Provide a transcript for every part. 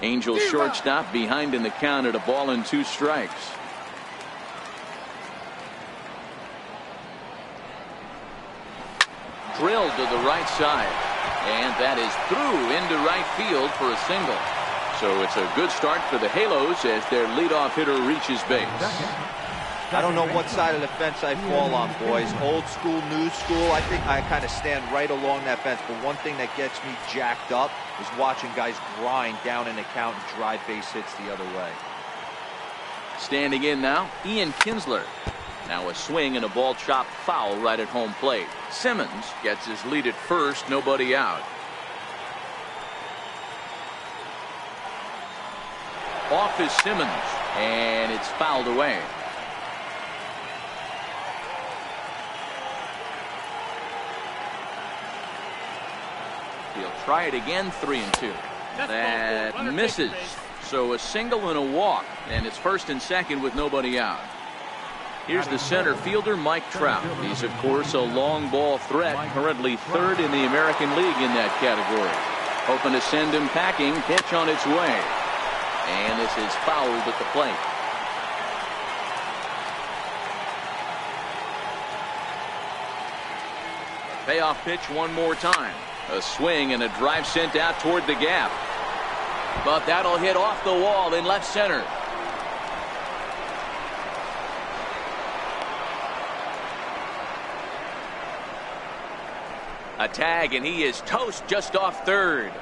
Angels shortstop behind in the count at 1-2 strikes. Drilled to the right side, and that is through into right field for a single. So it's a good start for the Halos as their leadoff hitter reaches base. I don't know what side of the fence I fall on, boys. Old school, new school. I think I kind of stand right along that fence. But one thing that gets me jacked up is watching guys grind down in the count and drive base hits the other way. Standing in now, Ian Kinsler. Now a swing and a ball chopped foul right at home plate. Simmons gets his lead at first, nobody out. Off is Simmons, and it's fouled away. He'll try it again, 3-2. That misses. So a single and a walk, and it's first and second with nobody out. Here's the center fielder, Mike Trout. He's, of course, a long ball threat, currently third in the American League in that category. Hoping to send him packing, pitch on its way. And this is fouled at the plate. Payoff pitch one more time. A swing and a drive sent out toward the gap. But that'll hit off the wall in left center. A tag, and he is toast just off third.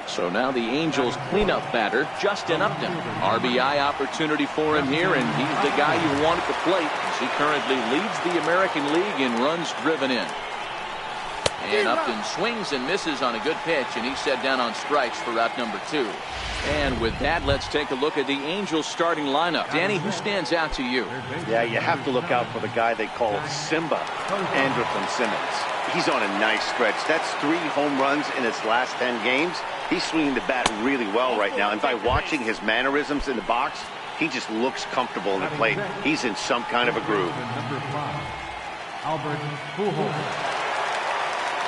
So now the Angels cleanup batter, Justin Upton. RBI opportunity for him here, and he's the guy you want at the plate as he currently leads the American League in runs driven in. And Upton swings and misses on a good pitch, and he's set down on strikes for out number 2. And with that, let's take a look at the Angels starting lineup. Danny, who stands out to you? Yeah, you have to look out for the guy they call Simba, Andrelton Simmons. He's on a nice stretch. That's 3 home runs in his last 10 games. He's swinging the bat really well right now. And by watching his mannerisms in the box, he just looks comfortable in the plate. He's in some kind of a groove.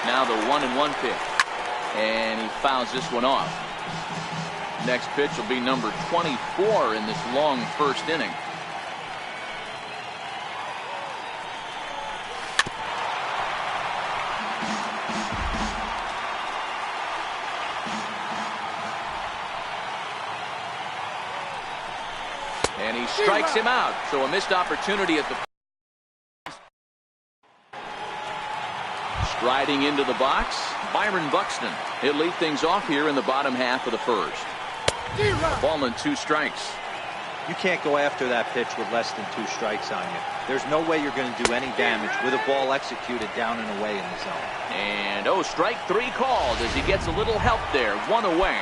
Now the 1-1 pitch. And he fouls this one off. Next pitch will be number 24 in this long first inning. And he strikes him out. So a missed opportunity at the striding into the box, Byron Buxton. He'll lead things off here in the bottom half of the first. 2 strikes. You can't go after that pitch with less than 2 strikes on you. There's no way you're going to do any damage with a ball executed down and away in the zone. And strike 3 called as he gets a little help there. 1 away.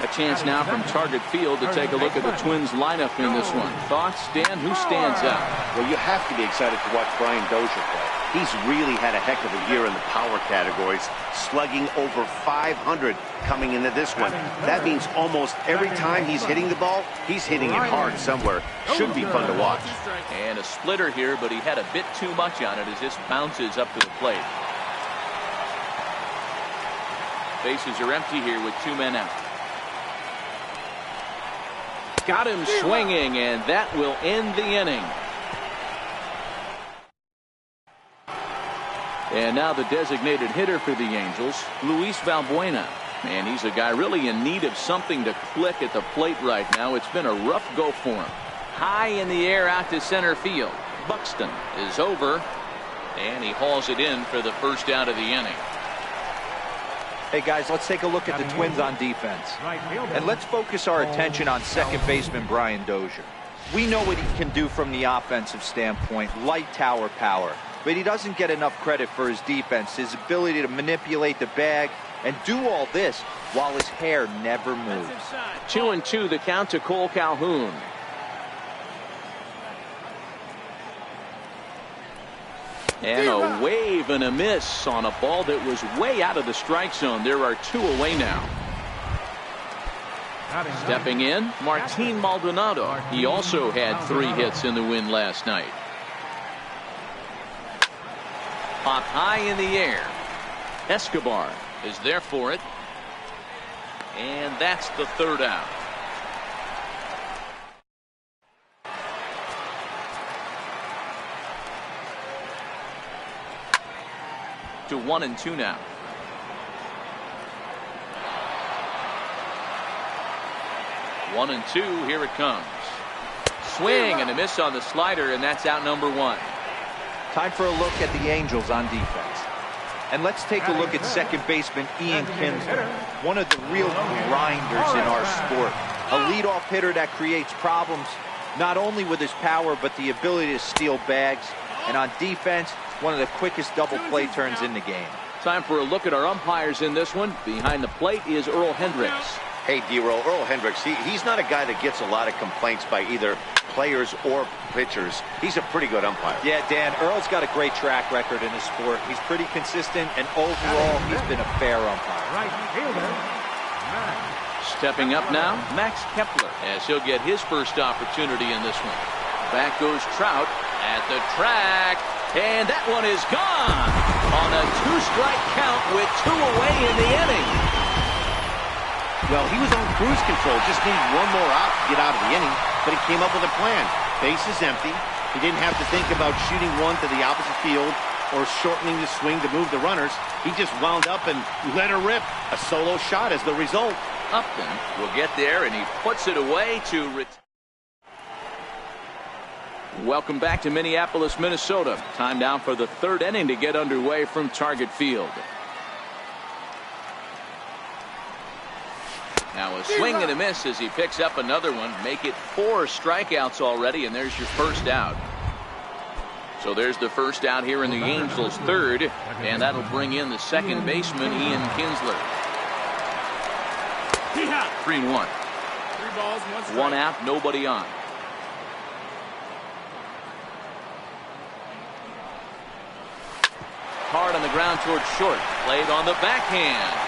A chance now from target field to take a look at the Twins lineup in this one. Thoughts, Dan? Who stands out? Well, you have to be excited to watch Brian Dozier play. He's really had a heck of a year in the power categories, slugging over 500 coming into this one. That means almost every time he's hitting the ball, he's hitting it hard somewhere. Should be fun to watch. And a splitter here, but he had a bit too much on it as this bounces up to the plate. Bases are empty here with 2 men out. Got him swinging, and that will end the inning. And now the designated hitter for the Angels, Luis Valbuena. And he's a guy really in need of something to click at the plate right now. It's been a rough go for him. High in the air out to center field. Buxton is over, and he hauls it in for the first out of the inning. Hey guys, let's take a look at the Twins on defense. And let's focus our attention on second baseman Brian Dozier. We know what he can do from the offensive standpoint, light tower power. But he doesn't get enough credit for his defense, his ability to manipulate the bag and do all this while his hair never moves. 2-2 the count to Cole Calhoun. And a wave and a miss on a ball that was way out of the strike zone. There are 2 away now. Stepping in, Martin Maldonado. He also had 3 hits in the win last night. Popped high in the air. Escobar is there for it. And that's the third out. To 1-2 now. One and two, here it comes. Swing and a miss on the slider, and that's out number one. Time for a look at the Angels on defense. And let's take a look at second baseman Ian Kinsler, one of the real grinders in our sport. A leadoff hitter that creates problems, not only with his power, but the ability to steal bags. And on defense, one of the quickest double play turns in the game. Time for a look at our umpires in this one. Behind the plate is Earl Hendricks. Hey, D-Roll, Earl Hendricks, he's not a guy that gets a lot of complaints by either players or pitchers. He's a pretty good umpire. Yeah, Dan, Earl's got a great track record in the sport. He's pretty consistent, and overall, he's been a fair umpire. Right fielder, Stepping up now, Max Kepler, as he'll get his first opportunity in this one. Back goes Trout at the track, and that one is gone on a two-strike count with two away in the inning. Well, he was on cruise control, just needed one more out to get out of the inning, but he came up with a plan. Base is empty. He didn't have to think about shooting one to the opposite field or shortening the swing to move the runners. He just wound up and let her rip. A solo shot as the result. Upton will get there, and he puts it away to retire. Welcome back to Minneapolis, Minnesota. Time now for the third inning to get underway from Target Field. Now a swing and a miss as he picks up another one. Make it 4 strikeouts already, and there's your first out. So there's the first out here in the Angels' third, and that'll bring in the second baseman, Ian Kinsler. 3-1. 3 balls, 1 strike. 1 out, nobody on. Hard on the ground towards short. Played on the backhand.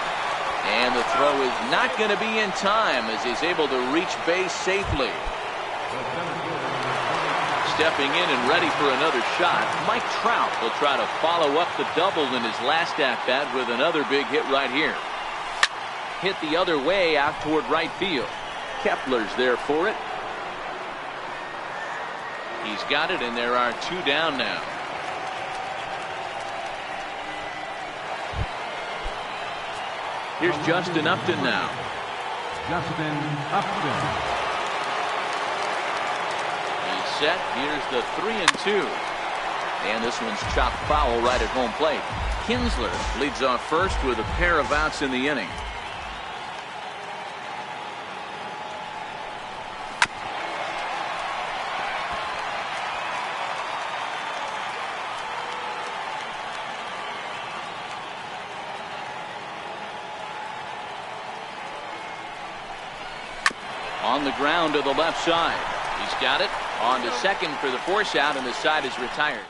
And the throw is not going to be in time as he's able to reach base safely. Stepping in and ready for another shot, Mike Trout will try to follow up the double in his last at-bat with another big hit right here. Hit the other way out toward right field. Kepler's there for it. He's got it, and there are 2 down now. Here's Justin Upton now. Justin Upton. He's set. Here's the 3-2. And this one's chopped foul right at home plate. Kinsler leads off first with a pair of outs in the inning. On the ground to the left side. He's got it. On to second for the force out, and the side is retired.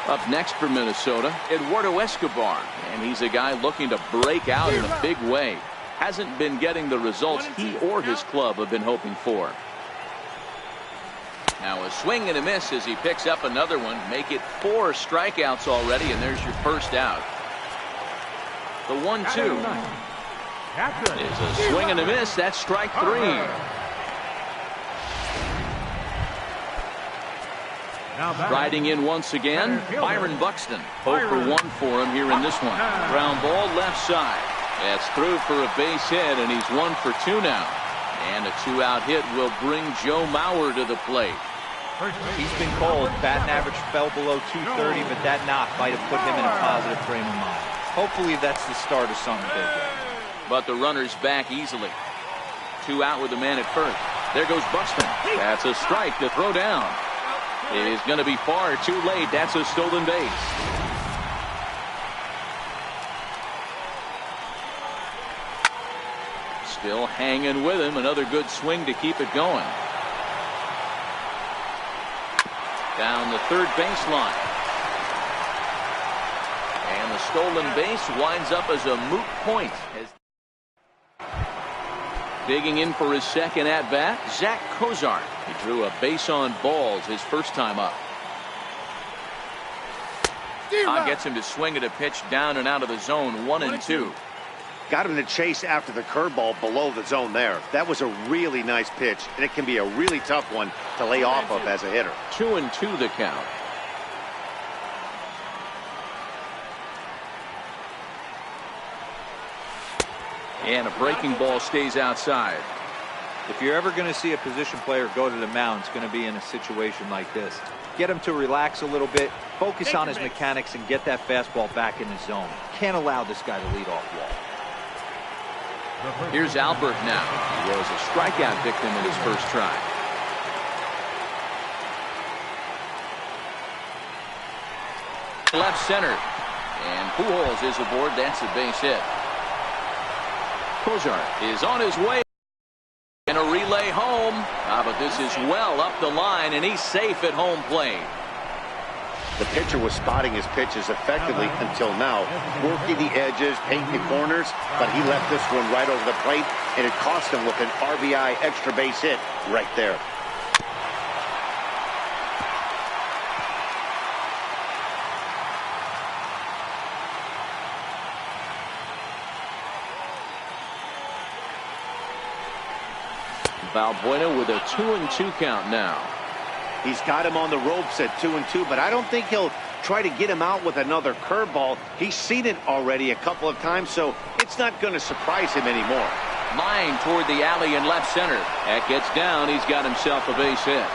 Up next for Minnesota, Eduardo Escobar. And he's a guy looking to break out in a big way. Hasn't been getting the results he or his club have been hoping for. Now a swing and a miss as he picks up another one. Make it 4 strikeouts already, and there's your first out. The 1-2. Is a swing and a miss. That's strike 3. Riding in once again, Byron Buxton. 0 for 1 for him here in this one. Ground ball left side. That's through for a base hit, and he's 1 for 2 now. And a 2-out hit will bring Joe Mauer to the plate. He's been called. Batting average fell below 230, but that knock might have put him in a positive frame of mind. Hopefully that's the start of something big. But the runner's back easily. 2 out with the man at first. There goes Buxton. That's a strike to throw down. It is going to be far too late. That's a stolen base. Still hanging with him. Another good swing to keep it going. Down the third baseline. And the stolen base winds up as a moot point. Digging in for his second at-bat, Zach Cozart. He drew a base on balls his first time up. Gets him to swing at a pitch down and out of the zone. 1-2. Got him to chase after the curveball below the zone there. That was a really nice pitch, and it can be a really tough one to lay off of as a hitter. 2-2 the count. And a breaking ball stays outside. If you're ever going to see a position player go to the mound, it's going to be in a situation like this. Get him to relax a little bit, focus on his mechanics, and get that fastball back in his zone. Can't allow this guy to lead off wall. Here's Albert now. He was a strikeout victim in his first try. Left center. And Pujols is aboard. That's a base hit. Kozar is on his way. And a relay home. But this is well up the line, and he's safe at home plate. The pitcher was spotting his pitches effectively until now, working the edges, painting the corners, but he left this one right over the plate, and it cost him with an RBI extra base hit right there. Valbuena with a 2-2 count now. He's got him on the ropes at 2-2, but I don't think he'll try to get him out with another curveball. He's seen it already a couple of times, so it's not going to surprise him anymore. Line toward the alley in left center. That gets down. He's got himself a base hit.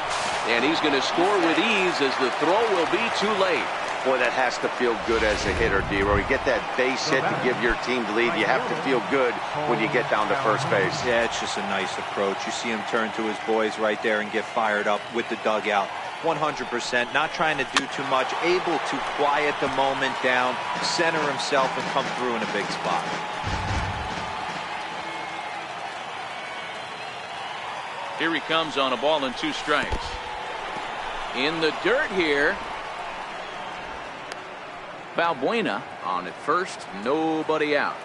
And he's going to score with ease as the throw will be too late. Boy, that has to feel good as a hitter, D-Roy. You get that base hit to give your team the lead. You have to feel good when you get down to first base. Yeah, it's just a nice approach. You see him turn to his boys right there and get fired up with the dugout. 100%, not trying to do too much, able to quiet the moment down, center himself, and come through in a big spot. Here he comes on a ball and 2 strikes. In the dirt here. Valbuena on at first, nobody out.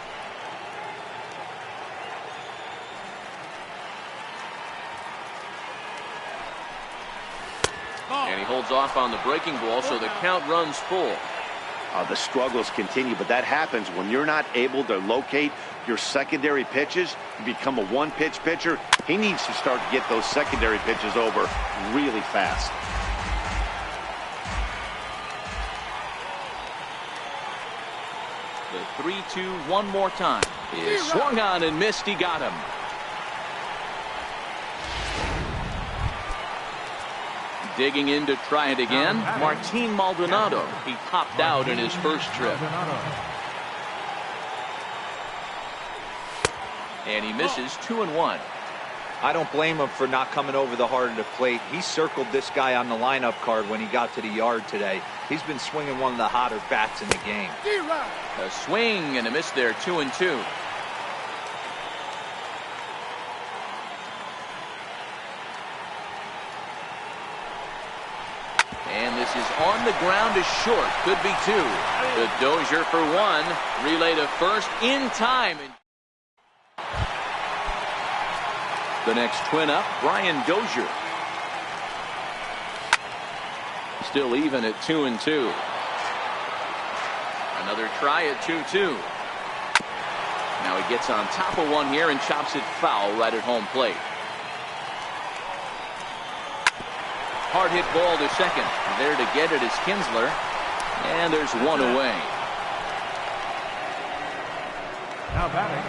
And he holds off on the breaking ball, so the count runs full. The struggles continue, but that happens when you're not able to locate your secondary pitches. You become a one-pitch pitcher. He needs to start to get those secondary pitches over really fast. The 3-2 one more time. Is swung on and missed. He got him. Digging in to try it again. Martin Maldonado. He popped out in his first trip. And he misses 2-1. I don't blame him for not coming over the heart of the plate. He circled this guy on the lineup card when he got to the yard today. He's been swinging one of the hotter bats in the game. A swing and a miss there, 2-2. And this is on the ground, is short. Could be 2. The Dozier for 1. Relay to first in time. The next twin up, Brian Dozier. Still even at 2-2. Another try at 2-2. Now he gets on top of one here and chops it foul right at home plate. Hard hit ball to second. There to get it is Kinsler. And there's one away. Now batting,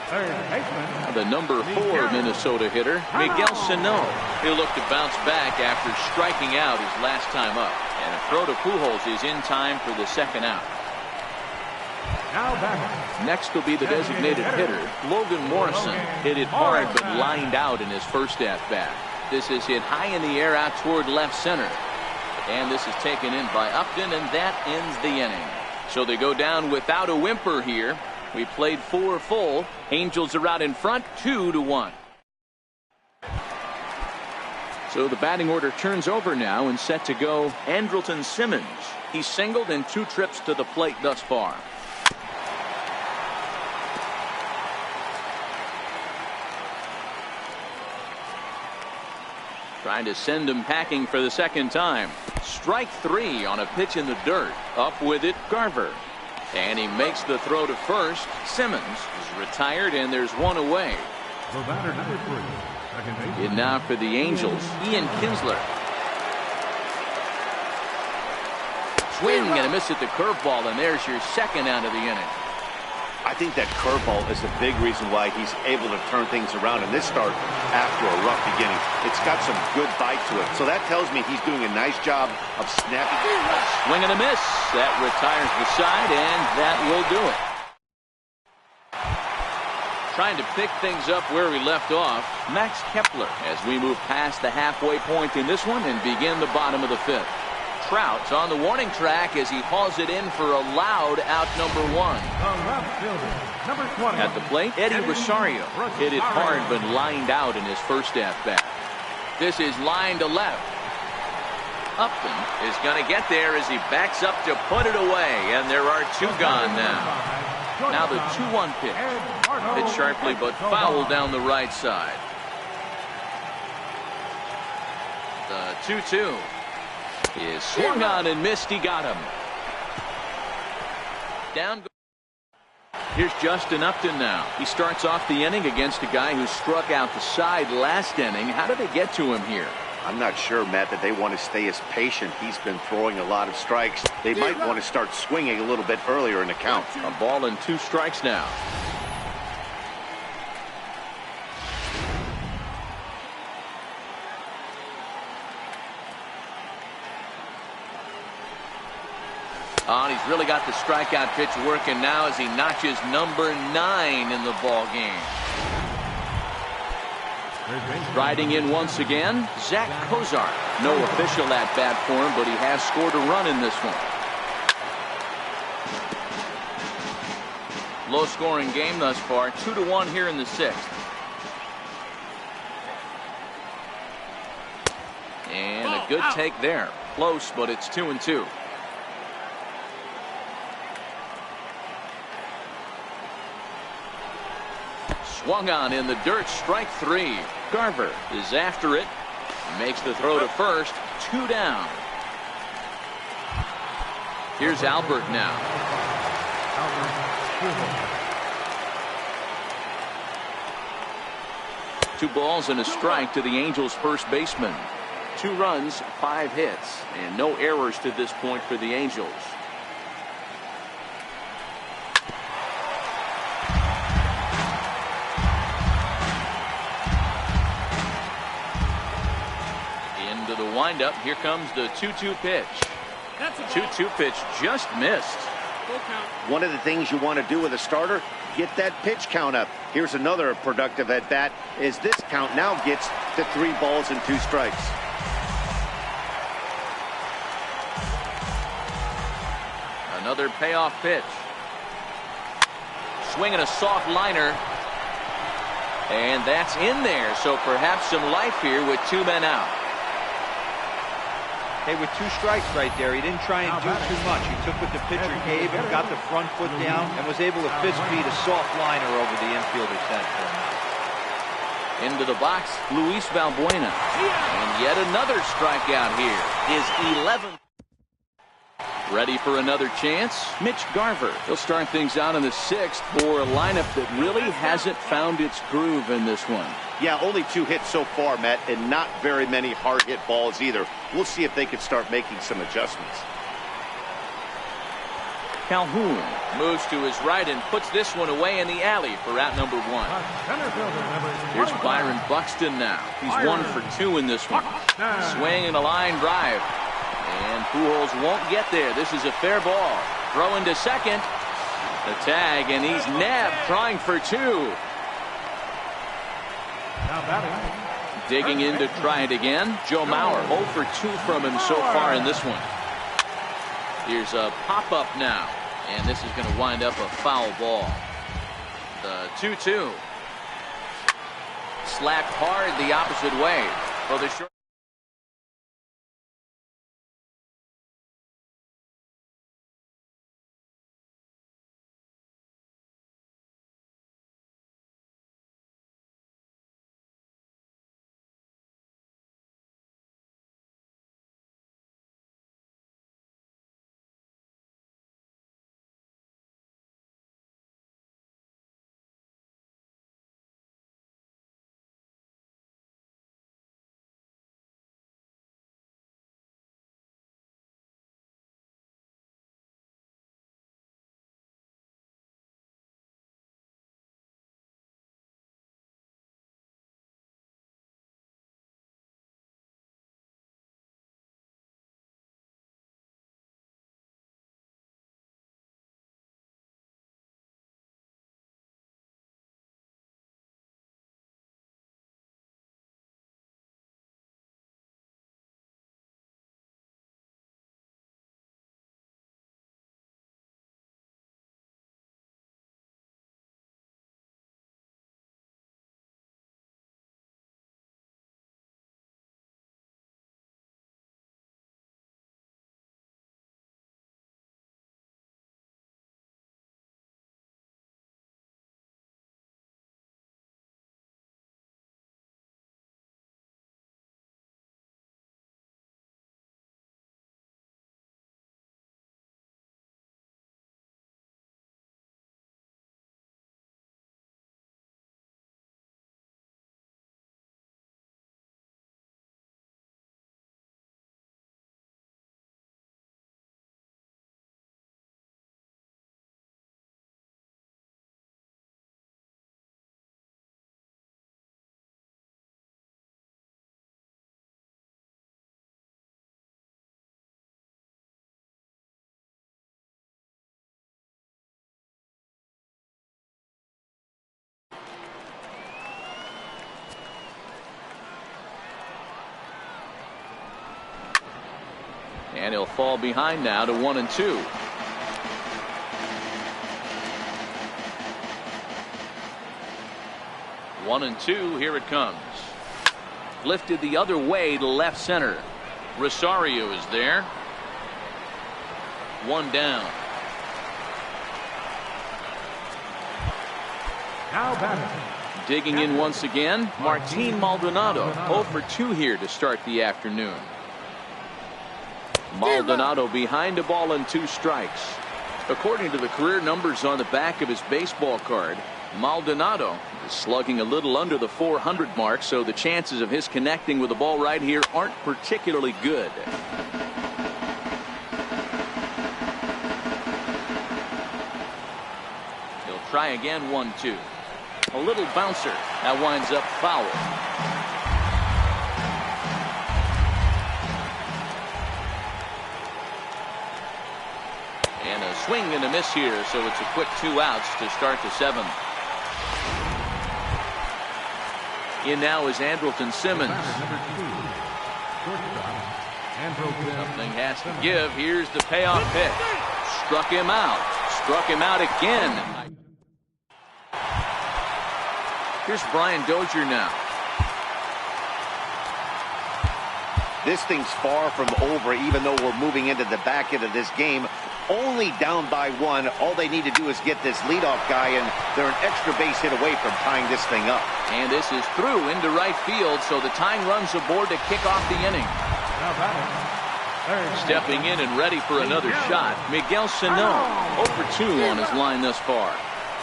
third baseman. The number 4 Minnesota hitter, Miguel Sano. He'll look to bounce back after striking out his last time up. And a throw to Pujols is in time for the second out. Now batting. Next will be the designated hitter, Logan Morrison. Hit it hard but lined out in his first at-bat. This is hit high in the air out toward left center. And this is taken in by Upton, and that ends the inning. So they go down without a whimper here. We played 4 full. Angels are out in front 2-1. So the batting order turns over now and set to go Andrelton Simmons. He's singled in 2 trips to the plate thus far. Trying to send him packing for the second time. Strike 3 on a pitch in the dirt. Up with it, Garver. And he makes the throw to first. Simmons is retired, and there's one away. The batter, number 3. Second baseman. In now for the Angels, Ian Kinsler. Swing and a miss at the curveball, and there's your second out of the inning. I think that curveball is a big reason why he's able to turn things around in this start after a rough beginning. It's got some good bite to it. So that tells me he's doing a nice job of snapping. Swing and a miss. That retires the side, and that will do it. Trying to pick things up where we left off, Max Kepler, as we move past the halfway point in this one and begin the bottom of the 5th. Trout's on the warning track as he hauls it in for a loud out number 1. The left fielder, number 20. At the plate, Eddie Rosario hit it hard but lined out in his first at-bat. This is line to left. Upton is going to get there as he backs up to put it away, and there are 2 gone now. Now the 2-1 pitch. Hit sharply but foul down the right side. The 2-2 is swung on and missed. He got him. Down. Here's Justin Upton now. He starts off the inning against a guy who struck out the side last inning. How did they get to him here? I'm not sure, Matt, that they want to stay as patient. He's been throwing a lot of strikes. They might want to start swinging a little bit earlier in the count. A ball and 2 strikes now. Oh, and he's really got the strikeout pitch working now as he notches number 9 in the ball game. Riding in once again, Zach Kozar. No official at bat for him, but he has scored a run in this one. Low scoring game thus far, 2-1 here in the 6th. And a good take there. Close, but it's 2-2. Swung on in the dirt, strike 3. Garver is after it. Makes the throw to first. 2 down. Here's Albert now. 2 balls and a strike to the Angels' first baseman. 2 runs, 5 hits, and no errors to this point for the Angels. Into the windup. Here comes the 2-2 pitch. 2-2 pitch just missed. One of the things you want to do with a starter, get that pitch count up. Here's another productive at bat as this count now gets to 3 balls and 2 strikes. Another payoff pitch. Swinging a soft liner. And that's in there, so perhaps some life here with 2 men out. Hey, with 2 strikes right there, he didn't try and do too much. He took what the pitcher gave and got the front foot down and was able to fist feed a soft liner over the infielder's head for him. Into the box, Luis Valbuena. And yet another strikeout here. His 11th. Ready for another chance? Mitch Garver. He'll start things out in the 6th for a lineup that really hasn't found its groove in this one. Yeah, only 2 hits so far, Matt, and not very many hard hit balls either. We'll see if they can start making some adjustments. Calhoun moves to his right and puts this one away in the alley for out number 1. Here's Byron Buxton now. He's 1 for 2 in this one. Swing and a line drive. And Pujols won't get there. This is a fair ball. Throw into second. The tag, and he's nabbed trying for 2. Digging in to try it again. Joe Mauer 0 for 2 from him so far in this one. Here's a pop-up now. And this is going to wind up a foul ball. The 2-2. Slapped hard the opposite way for the short. And he'll fall behind now to 1-2. One and two, here it comes. Lifted the other way to left center. Rosario is there. One down. Now batting. Digging in once again, Martin Maldonado. 0 for 2 here to start the afternoon. Maldonado behind a ball and 2 strikes. According to the career numbers on the back of his baseball card, Maldonado is slugging a little under the 400 mark, so the chances of his connecting with the ball right here aren't particularly good. He'll try again. 1-2. A little bouncer that winds up foul. And a swing and a miss here, so it's a quick 2 outs to start the 7th. In now is Andrelton Simmons. Something has to give. Here's the payoff pitch. Struck him out. Struck him out again. Here's Brian Dozier now. This thing's far from over, even though we're moving into the back end of this game. Only down by 1. All they need to do is get this leadoff guy, and they're an extra base hit away from tying this thing up. And this is through into right field, so the tying run's aboard to kick off the inning. Stepping in and ready for another shot, Miguel Sano. 0 for 2 on his line thus far.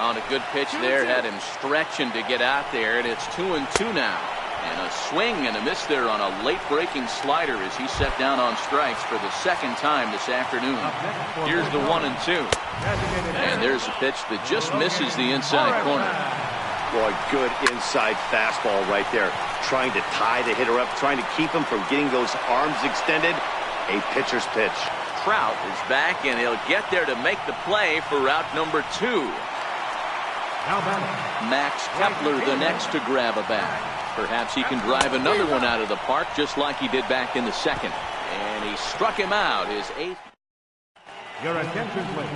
On a good pitch there, had him stretching to get out there, and it's 2-2 now. And a swing and a miss there on a late breaking slider as he set down on strikes for the 2nd time this afternoon. Here's the 1-2. And there's a pitch that just misses the inside corner. Boy, good inside fastball right there. Trying to tie the hitter up, trying to keep him from getting those arms extended. A pitcher's pitch. Trout is back, and he'll get there to make the play for route number 2. Max Kepler the next to grab a bag. Perhaps he can drive another one out of the park just like he did back in the 2nd. And he struck him out, his 8th. Your attention, please.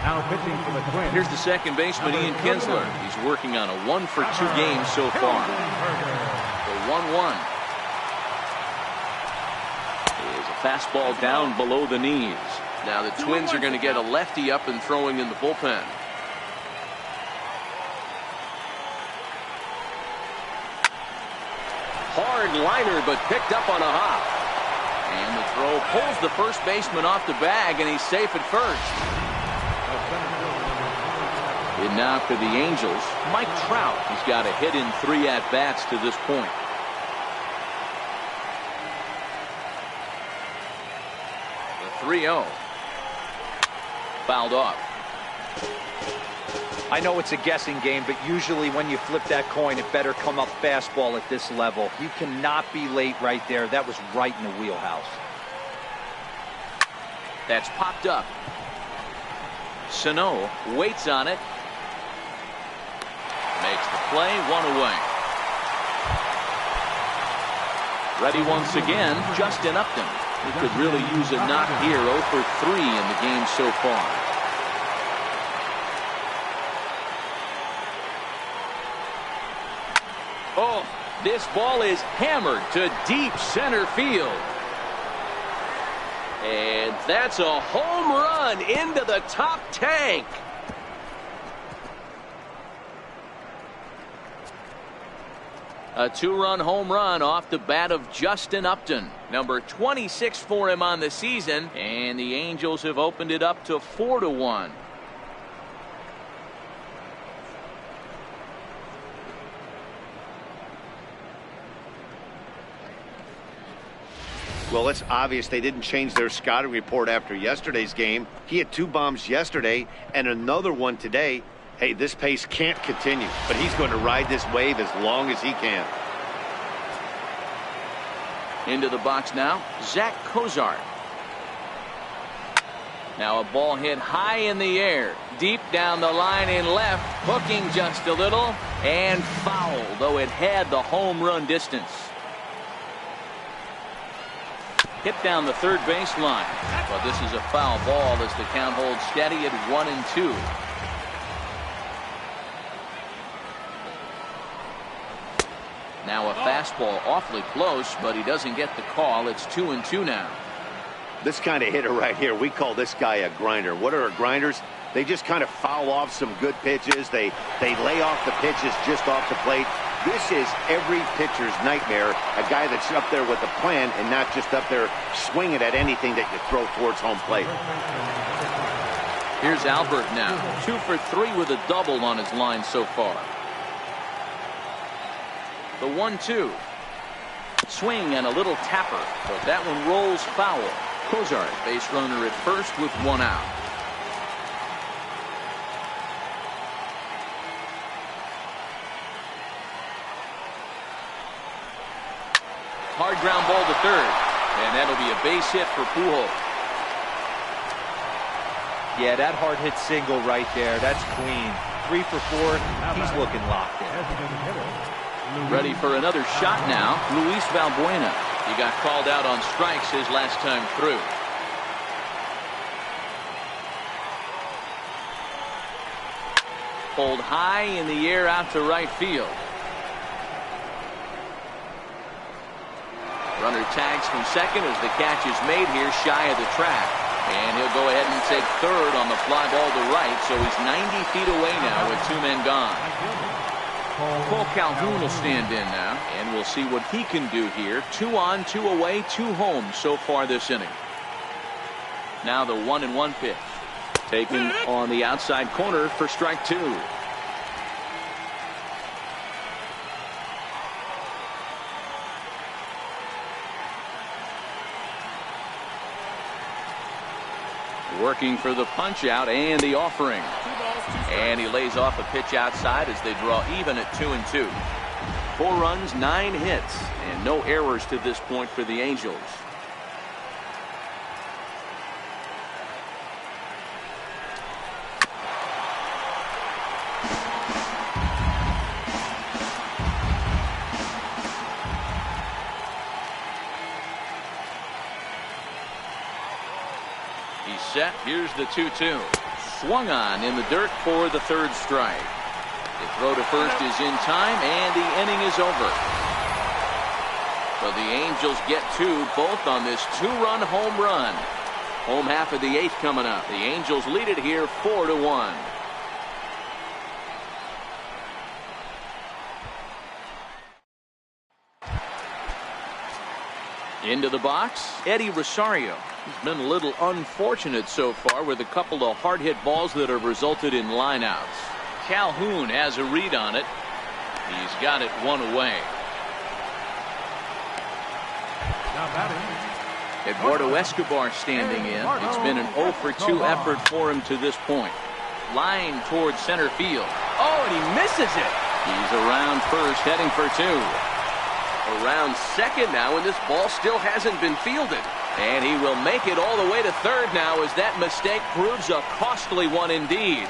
Now pitching for the Twins. Here's the second baseman, Ian Kinsler. He's working on a 1 for 2 games so far. The 1-1. Is a fastball down below the knees. Now the Twins are going to get a lefty up and throwing in the bullpen. Hard liner, but picked up on a hop. And the throw pulls the first baseman off the bag, and he's safe at first. And now for the Angels, Mike Trout. He's got a hit in 3 at-bats to this point. The 3-0. Fouled off. I know it's a guessing game, but usually when you flip that coin, it better come up fastball at this level. You cannot be late right there. That was right in the wheelhouse. That's popped up. Sano waits on it. Makes the play, 1 away. Ready once again, Justin Upton. He could really use a knock here. 0 for 3 in the game so far. Oh, this ball is hammered to deep center field. And that's a home run into the top tank. A 2-run home run off the bat of Justin Upton. Number 26 for him on the season. And the Angels have opened it up to 4-1. Well, it's obvious they didn't change their scouting report after yesterday's game. He had 2 bombs yesterday and another one today. Hey, this pace can't continue, but he's going to ride this wave as long as he can. Into the box now, Zach Cozart. Now a ball hit high in the air, deep down the line in left, hooking just a little, and foul, though it had the home run distance. Hit down the third baseline. But this is a foul ball as the count holds steady at 1-2. Now a fastball awfully close, but he doesn't get the call. It's 2-2 now. This kind of hitter right here, we call this guy a grinder. What are grinders? They just kind of foul off some good pitches. They lay off the pitches just off the plate. This is every pitcher's nightmare, a guy that's up there with a plan and not just up there swinging at anything that you throw towards home plate. Here's Albert now, 2 for 3 with a double on his line so far. The 1-2. Swing and a little tapper, but that one rolls foul. Cozart, base runner at first with 1 out. Hard ground ball to third, and that'll be a base hit for Pujols. Yeah, that hard hit single right there. That's clean. 3 for 4. He's looking locked in. Ready for another shot now. Luis Valbuena. He got called out on strikes his last time through. Pulled high in the air out to right field. Runner tags from second as the catch is made here shy of the track. And he'll go ahead and take third on the fly ball to right, so he's 90 feet away now with 2 men gone. Cole Calhoun will stand in now, and we'll see what he can do here. 2 on, 2 away, 2 home so far this inning. Now the 1-1 pitch. Taken on the outside corner for strike 2. Working for the punch out and the offering. And he lays off a pitch outside as they draw even at 2-2. 4 runs, 9 hits, and no errors to this point for the Angels. He's set. Here's the 2-2. Swung on in the dirt for the third strike. The throw to first is in time, and the inning is over. So the Angels get 2, both on this 2-run home run. Home half of the 8th coming up. The Angels lead it here 4-1. Into the box, Eddie Rosario. He's been a little unfortunate so far with a couple of hard hit balls that have resulted in lineouts. Calhoun has a read on it. He's got it 1 away. Eduardo Escobar standing in. It's been an 0 for 2 effort for him to this point. Line towards center field. Oh, and he misses it. He's around first, heading for 2. Around second now, and this ball still hasn't been fielded. And he will make it all the way to third now as that mistake proves a costly one indeed.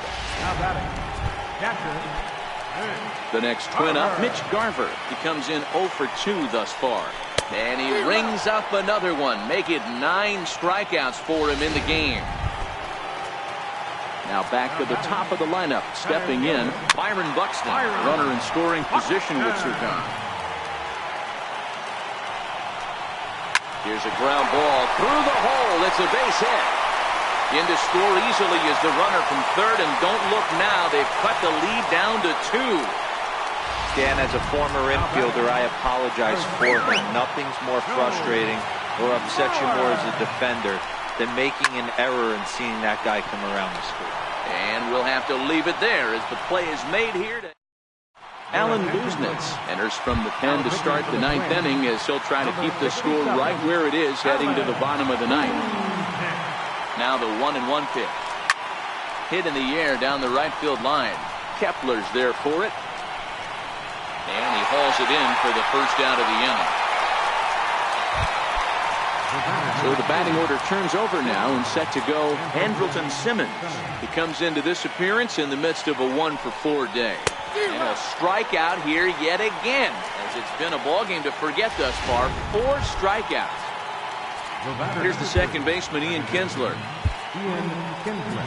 The next twin up, Mitch Garver. He comes in 0 for 2 thus far. And he rings up another one. Make it 9 strikeouts for him in the game. Now back to the top of the lineup. Stepping in, Byron Buxton. Runner in scoring position with Sergan. Here's a ground ball through the hole. It's a base hit. In to score easily is the runner from third, and don't look now. They've cut the lead down to 2. Dan, as a former infielder, I apologize for him. Nothing's more frustrating or upsets you more as a defender than making an error and seeing that guy come around the score. And we'll have to leave it there as the play is made here. Alan Buznitz enters from the pen to start the 9th inning as he'll try to keep the score right where it is heading to the bottom of the 9th. Now the 1-1 pitch. Hit in the air down the right field line. Kepler's there for it. And he hauls it in for the first out of the inning. So the batting order turns over now and set to go Andrelton Simmons. He comes into this appearance in the midst of a 1 for 4 day. And a strikeout here yet again, as it's been a ballgame to forget thus far. 4 strikeouts. Here's the second baseman, Ian Kinsler. Ian Kinsler.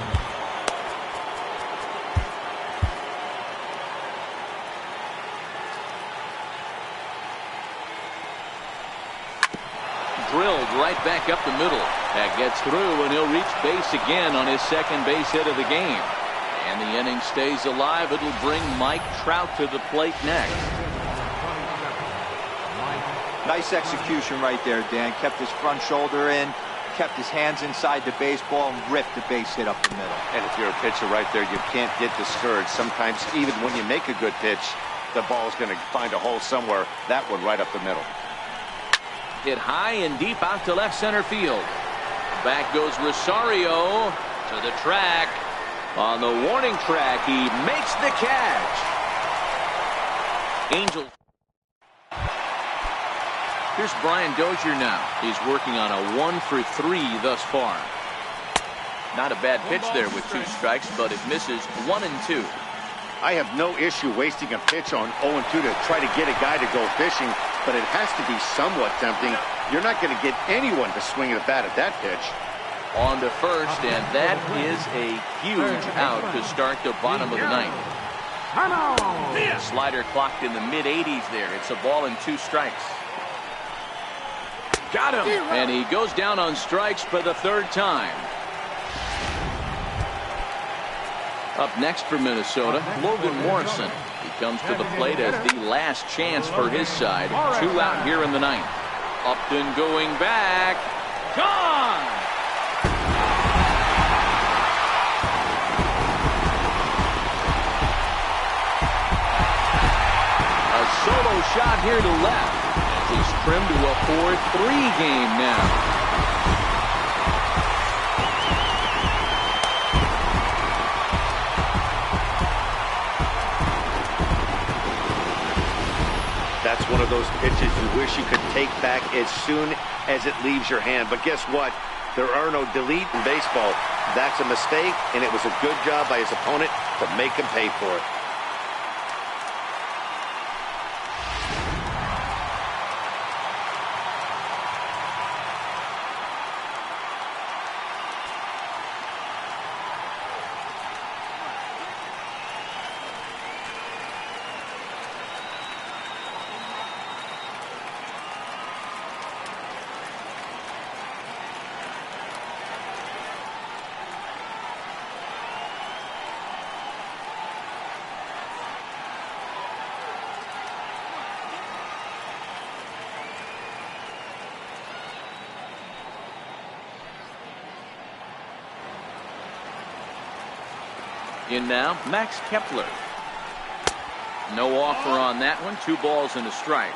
Drilled right back up the middle. That gets through, and he'll reach base again on his second base hit of the game. And the inning stays alive. It'll bring Mike Trout to the plate next. Nice execution right there, Dan. Kept his front shoulder in, kept his hands inside the baseball, and ripped the base hit up the middle. And if you're a pitcher right there, you can't get discouraged. Sometimes, even when you make a good pitch, the ball's going to find a hole somewhere. That one right up the middle. Hit high and deep out to left center field. Back goes Rosario to the track. On the warning track, he makes the catch. Angels. Here's Brian Dozier now. He's working on a 1-for-3 thus far. Not a bad pitch there with 2 strikes, but it misses 1 and 2. I have no issue wasting a pitch on 0-2 to try to get a guy to go fishing, but it has to be somewhat tempting. You're not going to get anyone to swing the bat at that pitch. On to first, and that is a huge out to start the bottom of the ninth. Slider clocked in the mid-80s there. It's a ball and 2 strikes. Got him! And he goes down on strikes for the 3rd time. Up next for Minnesota, Logan Morrison. He comes to the plate as the last chance for his side. 2 out here in the 9th. Upton going back. Gone! A solo shot here to left. As he's trimmed to a 4-3 game now. That's one of those pitches you wish you could take back as soon as it leaves your hand. But guess what? There are no delete in baseball. That's a mistake, and it was a good job by his opponent to make him pay for it. In now, Max Kepler. No offer on that one. 2 balls and a strike.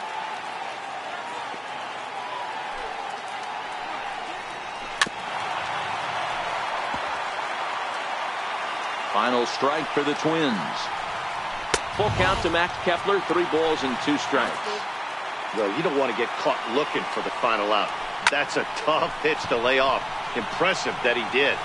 Final strike for the Twins. Full count to Max Kepler. 3 balls and 2 strikes. No, you don't want to get caught looking for the final out. That's a tough pitch to lay off. Impressive that he did.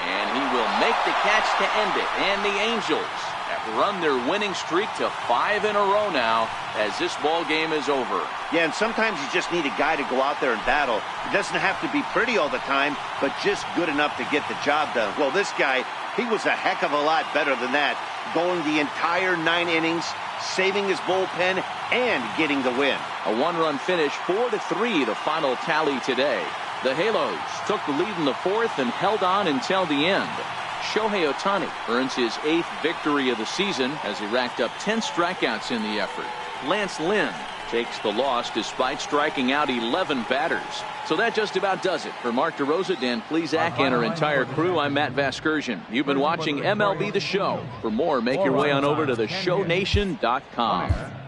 And he will make the catch to end it. And the Angels have run their winning streak to 5 in a row now as this ball game is over. Yeah, and sometimes you just need a guy to go out there and battle. It doesn't have to be pretty all the time, but just good enough to get the job done. Well, this guy, he was a heck of a lot better than that, going the entire 9 innings, saving his bullpen, and getting the win. A 1-run finish, 4-3 the final tally today. The Halos took the lead in the 4th and held on until the end. Shohei Ohtani earns his 8th victory of the season as he racked up 10 strikeouts in the effort. Lance Lynn takes the loss despite striking out 11 batters. So that just about does it. For Mark DeRosa, Dan Plesac, and our entire crew, I'm Matt Vasgersian. You've been watching MLB The Show. For more, make your way on over to theshownation.com.